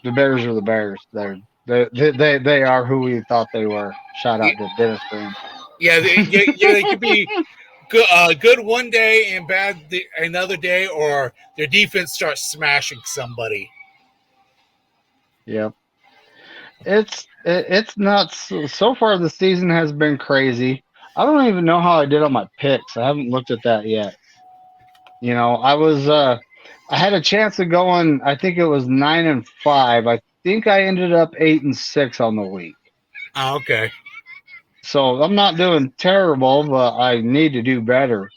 the Bears are the Bears. They are who we thought they were. Shout out to Dennis Green. Yeah, they could be good one day and bad another day, or their defense starts smashing somebody. Yep. It's nuts. So far, the season has been crazy. I don't even know how I did on my picks. I haven't looked at that yet. I had a chance of going, I think it was 9-5. I think I ended up 8-6 on the week. Oh, okay. So I'm not doing terrible, but I need to do better.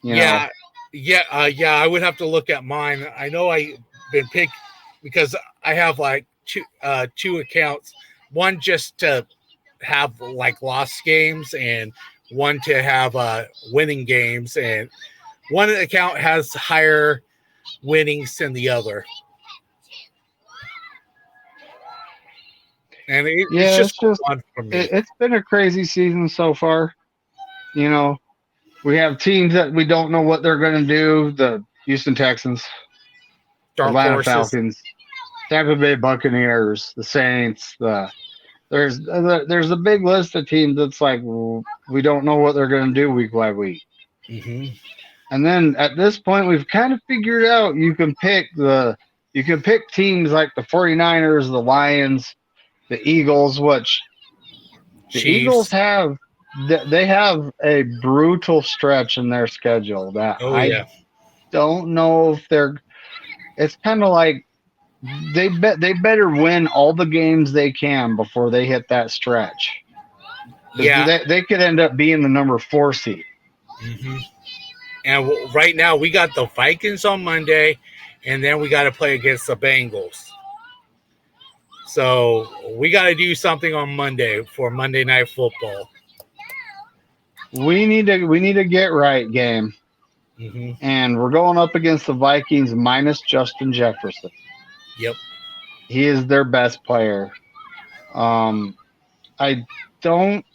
Yeah. I would have to look at mine. I know I've been picked because I have like two accounts. One just to have like lost games, and one to have winning games. And one account has higher winnings than the other. And it's just fun for me. It's been a crazy season so far. We have teams that we don't know what they're going to do. The Houston Texans, Atlanta Falcons, Tampa Bay Buccaneers, the Saints. There's a big list of teams that's like we don't know what they're going to do week by week. And then at this point, we've kind of figured out you can pick teams like the 49ers, the Lions, the Eagles, which the Eagles have. They have a brutal stretch in their schedule that don't know if they're. It's kind of like they better win all the games they can before they hit that stretch. Yeah, they could end up being the number 4 seed. And right now we got the Vikings on Monday, and then we got to play against the Bengals. So we got to do something on Monday for Monday Night Football. We need to get right, game. Mm-hmm. And we're going up against the Vikings minus Justin Jefferson. Yep. He is their best player. I don't.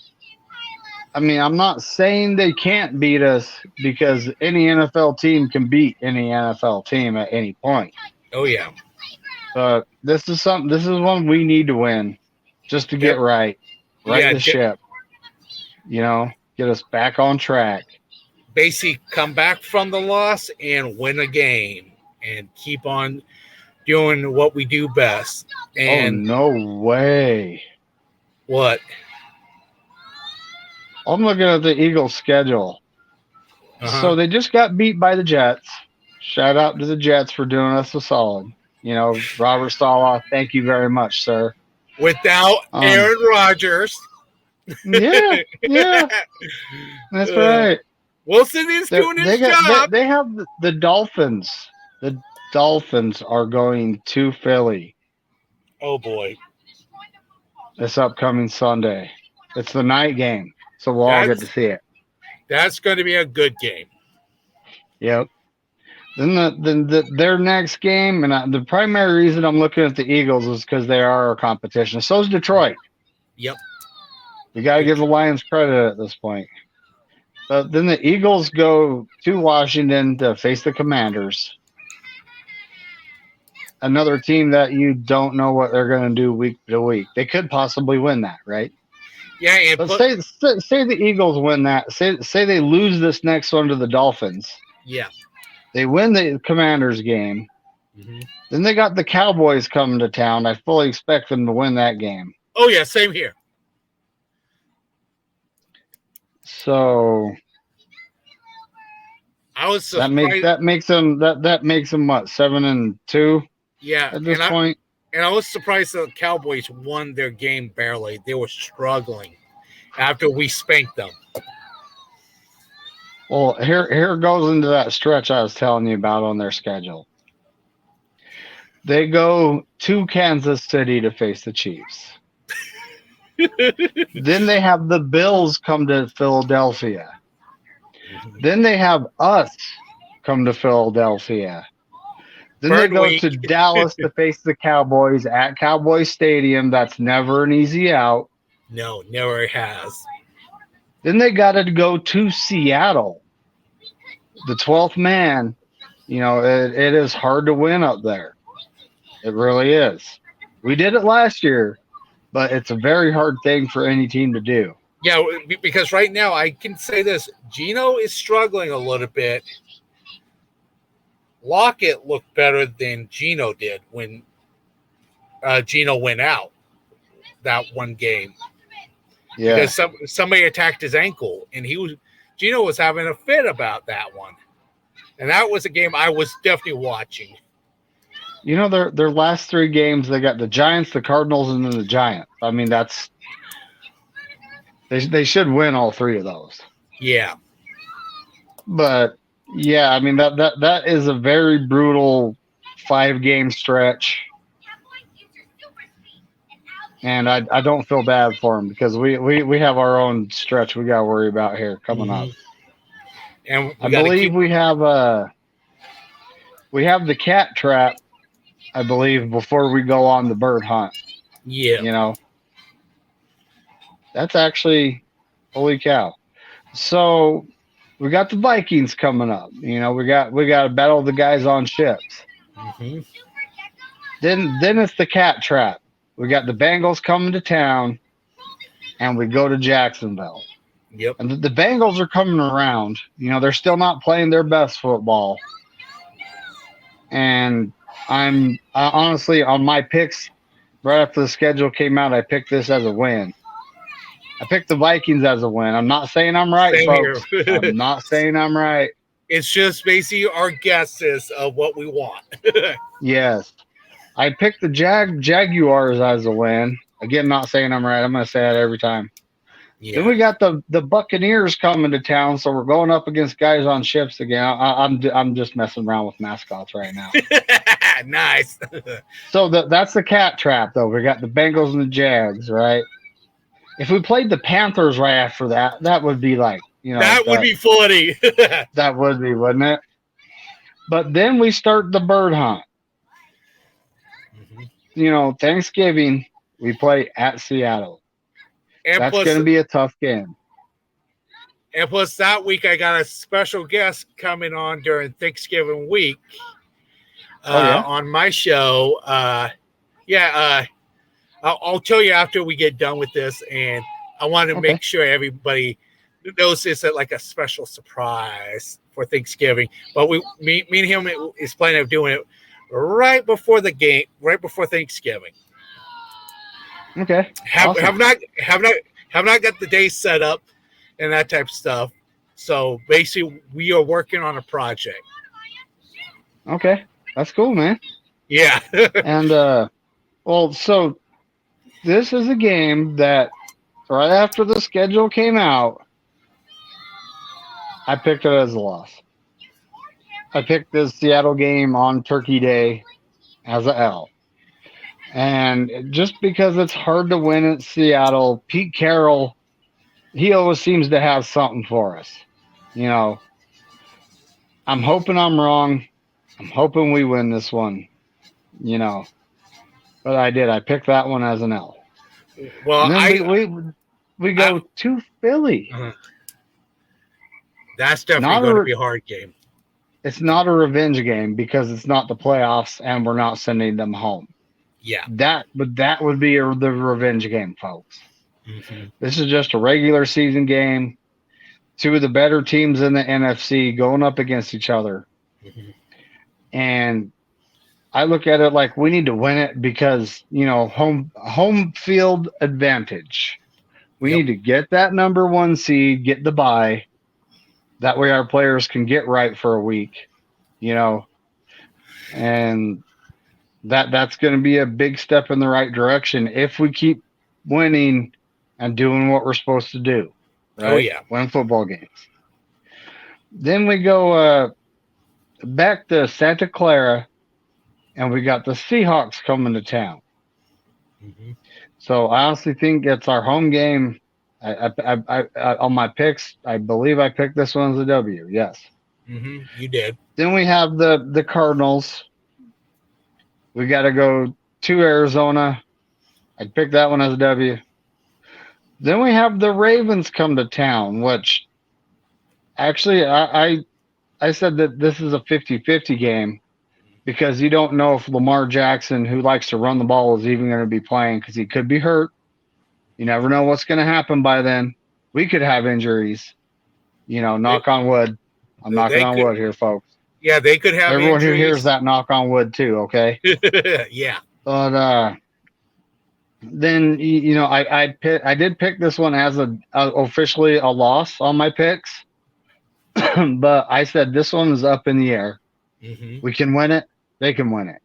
I mean, I'm not saying they can't beat us because any NFL team can beat any NFL team at any point. Oh yeah. But this is something. This is one we need to win, just to get right the ship. Get us back on track. Basically, come back from the loss and win a game, and keep on doing what we do best. And no way! What? I'm looking at the Eagles' schedule. So they just got beat by the Jets. Shout out to the Jets for doing us a solid. Robert Saleh, thank you very much, sir. Without Aaron Rodgers. Yeah. That's right. Wilson is doing his job. They have the Dolphins. The Dolphins are going to Philly. Oh, boy. This upcoming Sunday. It's the night game, so we'll all get to see it. That's going to be a good game. Yep. Then their next game, and the primary reason I'm looking at the Eagles is because they are our competition. So is Detroit. Yep. You got to give the Lions credit at this point. But then the Eagles go to Washington to face the Commanders. Another team that you don't know what they're going to do week to week. They could possibly win that, right? Yeah. But say the Eagles win that. Say they lose this next one to the Dolphins. Yeah. They win the Commanders game. Mm-hmm. Then they got the Cowboys coming to town. I fully expect them to win that game. Oh, yeah. Same here. So I was surprised. that makes them what, 7-2? Yeah, at this point. And I was surprised that the Cowboys won their game barely. They were struggling after we spanked them. Well, here goes into that stretch I was telling you about on their schedule. They go to Kansas City to face the Chiefs. Then they have the Bills come to Philadelphia. Then they have us come to Philadelphia. Then they go to Dallas to face the Cowboys at Cowboy Stadium. That's never an easy out. No, never has. Then they got to go to Seattle. The 12th man. It is hard to win up there. It really is. We did it last year, but it's a very hard thing for any team to do. Yeah, because right now I can say this. Geno is struggling a little bit. Lockett looked better than Geno did when Geno went out that one game. Yeah. Because somebody attacked his ankle, and Geno was having a fit about that one. And that was a game I was definitely watching. Their last 3 games, they got the Giants, the Cardinals, and then the Giants. I mean, they should win all 3 of those. Yeah. But yeah, I mean that is a very brutal 5-game stretch. And I don't feel bad for them because we have our own stretch we got to worry about here coming up. And I believe we have the cat trap, I believe, before we go on the bird hunt. Yeah. That's actually, holy cow. So we got the Vikings coming up. We got to battle the guys on ships. Mm-hmm. Then it's the cat trap. We got the Bengals coming to town, and we go to Jacksonville. Yep. And the Bengals are coming around. They're still not playing their best football. And I honestly, on my picks, right after the schedule came out, I picked this as a win. I picked the Vikings as a win. I'm not saying I'm right, Same folks. here. I'm not saying I'm right. It's just basically our guesses of what we want. Yes. I picked the Jaguars as a win. Again, not saying I'm right. I'm going to say that every time. Yeah. Then we got the Buccaneers coming to town, so we're going up against guys on ships again. I'm just messing around with mascots right now. Nice. So that's the cat trap, though. We got the Bengals and the Jags, right? If we played the Panthers right after that, that would be like, That would be funny. that would be, wouldn't it? But then we start the bird hunt. Thanksgiving, we play at Seattle. And That's plus, going to be a tough game. And plus, that week I got a special guest coming on during Thanksgiving week on my show. I'll tell you after we get done with this, and I want to make sure everybody knows this as like a special surprise for Thanksgiving. But me and him is planning on doing it right before the game, right before Thanksgiving. Okay. Have not got the day set up and that type of stuff. So basically, we are working on a project. Okay, that's cool, man. Yeah. And so this is a game that right after the schedule came out, I picked it as a loss. I picked the Seattle game on Turkey Day as a L. And just because it's hard to win at Seattle, Pete Carroll, he always seems to have something for us. I'm hoping I'm wrong. I'm hoping we win this one, But I did. I picked that one as an L. Well, and then we go to Philly. That's definitely going to be a hard game. It's not a revenge game because it's not the playoffs and we're not sending them home. Yeah. That would be the revenge game, folks. Mm-hmm. This is just a regular season game. Two of the better teams in the NFC going up against each other. Mm-hmm. And I look at it like we need to win it because, home field advantage. We need to get that number 1 seed, get the bye. That way our players can get right for a week, and that's going to be a big step in the right direction if we keep winning and doing what we're supposed to do. Right? Oh, yeah. Win football games. Then we go back to Santa Clara, and we got the Seahawks coming to town. Mm-hmm. So I honestly think it's our home game. I on my picks, I believe I picked this one as a W. Yes. Mm-hmm. You did. Then we have the Cardinals. We got to go to Arizona. I picked that one as a W. Then we have the Ravens come to town, which actually I said that this is a 50-50 game because you don't know if Lamar Jackson, who likes to run the ball, is even going to be playing because he could be hurt. You never know what's going to happen by then. We could have injuries. Knock on wood. I'm knocking on wood here, folks. Yeah, they could have everyone injuries. Who hears that knock on wood too, okay? Yeah. But then I did pick this one as officially a loss on my picks. But I said this one is up in the air. Mm-hmm. We can win it. They can win it.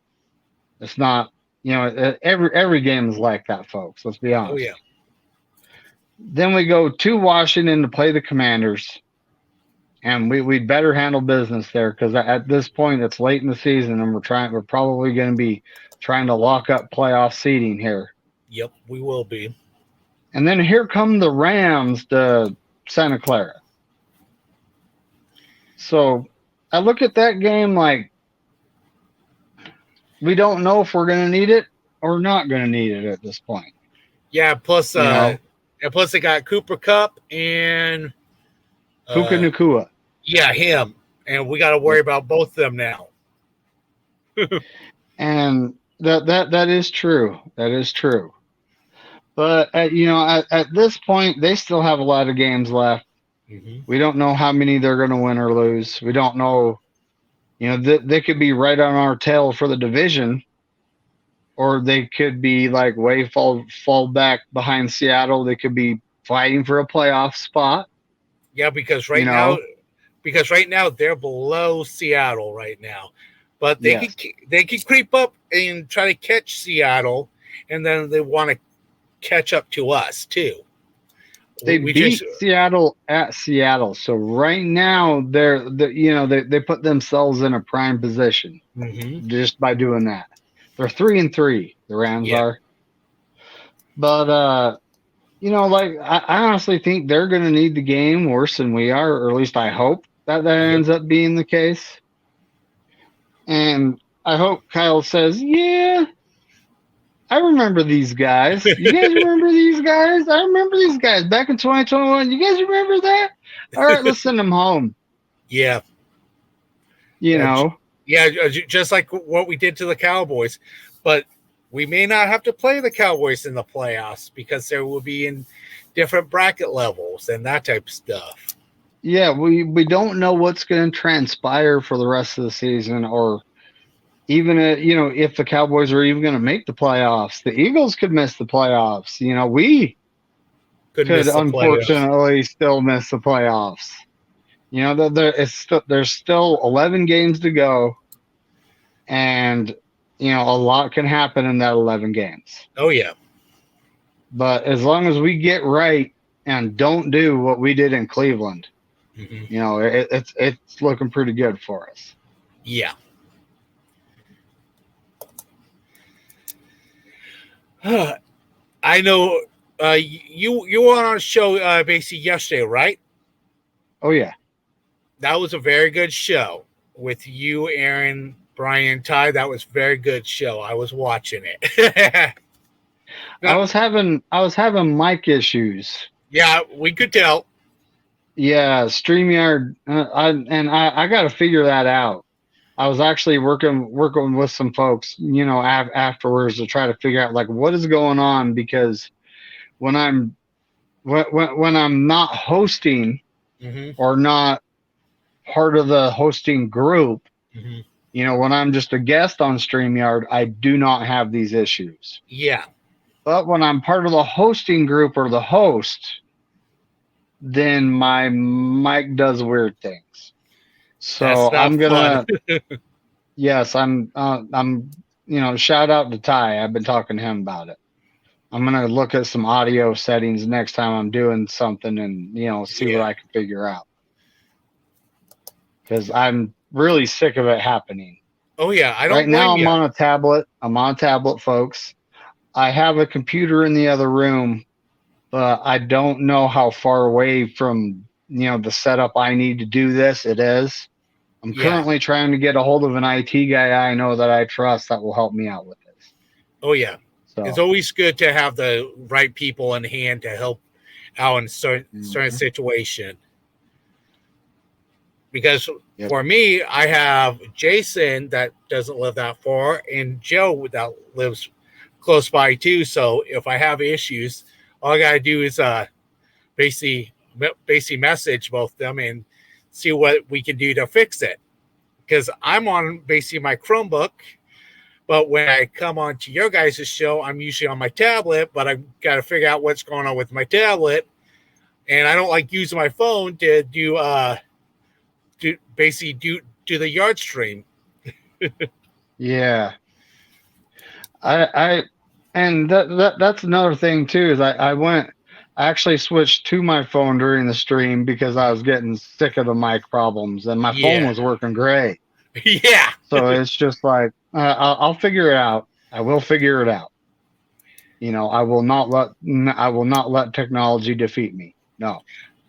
It's not, every game is like that, folks. Let's be honest. Oh, yeah. Then we go to Washington to play the Commanders. And we'd better handle business there because at this point it's late in the season and we're probably going to be trying to lock up playoff seeding here. Yep, we will be. And then here come the Rams to Santa Clara. So I look at that game like we don't know if we're going to need it or not going to need it at this point. Yeah, plus and plus they got Cooper Kupp and Puka Nacua. Yeah, him. And we got to worry about both of them now. And that is true. That is true. But at this point, they still have a lot of games left. Mm-hmm. We don't know how many they're going to win or lose. We don't know. They could be right on our tail for the division, or they could be like way fall back behind Seattle. They could be fighting for a playoff spot. Yeah, because right now they're below Seattle right now, but they could creep up and try to catch Seattle, and then they want to catch up to us too. They we beat just Seattle at Seattle, so right now they put themselves in a prime position mhm. just by doing that. They're 3-3. The Rams Yeah, are, but like I honestly think they're going to need the game worse than we are, or at least I hope that yep. ends up being the case. And I hope Kyle says, "Yeah, I remember these guys. You guys remember these guys? I remember these guys back in 2021. You guys remember that? All right, let's send them home." Yeah, You yeah, know, yeah. Just like what we did to the Cowboys, but we may not have to play the Cowboys in the playoffs because there will be in different bracket levels and that type of stuff. yeah, we don't know what's going to transpire for the rest of the season, or even if the Cowboys are even going to make the playoffs. The Eagles could miss the playoffs. We Could could miss the playoffs. unfortunately still miss the playoffs. There's still 11 games to go, and a lot can happen in that 11 games. Oh yeah. But as long as we get right and don't do what we did in Cleveland, Hmm. it's looking pretty good for us. Yeah. I know you were on a show basically yesterday, right? Oh yeah. That was a very good show with you, Aaron, Brian, Ty. That was a very good show. I was watching it. I Now, was having mic issues. yeah, we could tell. Yeah, StreamYard. I got to figure that out. I was actually working with some folks, afterwards to try to figure out like what is going on, because when I'm not hosting Hmm. or not part of the hosting group, Hmm. when I'm just a guest on StreamYard, I do not have these issues. Yeah, But when I'm part of the hosting group or the host, then my mic does weird things. that's So not fun. yes, I'm, shout out to Ty. I've been talking to him about it. I'm going to look at some audio settings next time I'm doing something and, see what Yeah. I can figure out. Because I'm really sick of it happening. Oh yeah, I Right don't now, blame I'm you. on a tablet. Folks. I have a computer in the other room, but I don't know how far away from, the setup I need to do this it is. I'm Yeah. currently trying to get a hold of an IT guy I know that I trust that will help me out with this. Oh yeah. It's So, always good to have the right people in hand to help out in certain mhm. situation. Because Yep. for me, I have Jason that doesn't live that far, and Joe that lives close by too. So if I have issues, all I gotta do is basically message both of them and see what we can do to fix it. Because I'm on basically my Chromebook, but when I come on to your guys' show, I'm usually on my tablet. But I've got to figure out what's going on with my tablet, and I don't like using my phone to do the yard stream. Yeah. I and that's another thing too, is I actually switched to my phone during the stream because I was getting sick of the mic problems, and my phone Yeah, was working great. yeah. So it's just like I'll figure it out. I will figure it out. I will not let technology defeat me. No.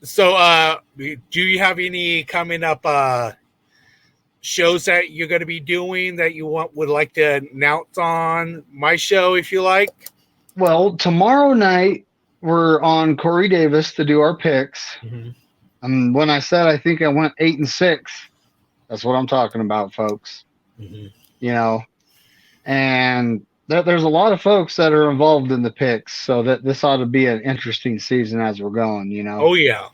So, do you have any coming up shows that you're going to be doing that you would like to announce on my show, if you like? Well, tomorrow night we're on Corey Davis to do our picks. Mm-hmm. And when I said I think I went 8-6, that's what I'm talking about, folks. Mm-hmm. And there's a lot of folks that are involved in the picks, so that this ought to be an interesting season as we're going. Oh yeah.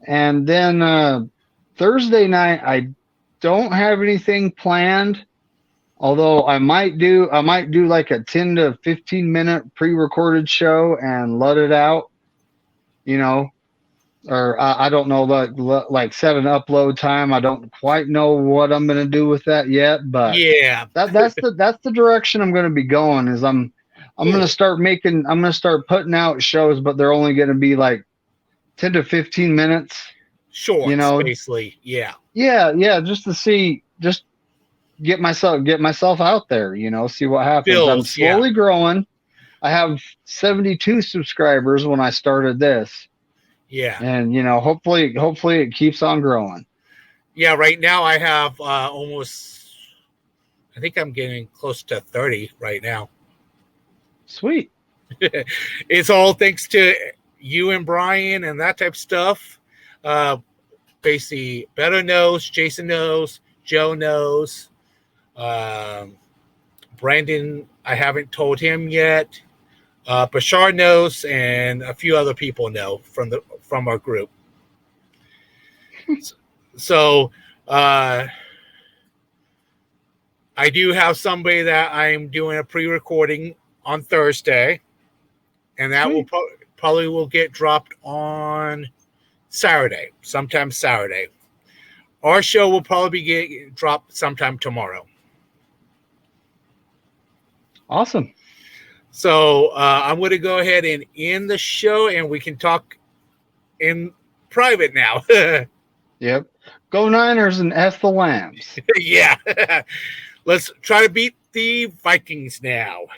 And then Thursday night, I don't have anything planned. Although I might do like a 10 to 15 minute pre-recorded show and let it out, you know, or I don't know, like set an upload time. I don't quite know what I'm going to do with that yet, but Yeah. that's the direction I'm going to be going. Is I'm I'm gonna start putting out shows, but they're only gonna be like 10 to 15 minutes. Shorts, You know, basically. Yeah. yeah, just to see, just get myself out there, see what happens. I'm Bills, yeah. slowly growing. I have 72 subscribers when I started this. Yeah. And hopefully it keeps on growing. Yeah, right now I have almost, I think I'm getting close to 30 right now. Sweet. It's all thanks to you and Brian and that type of stuff. Basically, Beto knows, Jason knows, Joe knows. Brandon, I haven't told him yet. Bashar knows, and a few other people know from our group. So I do have somebody that I'm doing a pre-recording on Thursday, and that will probably will get dropped on Saturday, sometime Saturday. Our show will probably get dropped sometime tomorrow. Awesome. So I'm going to go ahead and end the show, and we can talk in private now. Yep. Go Niners and F the Lambs. Yeah. Let's try to beat the Vikings now.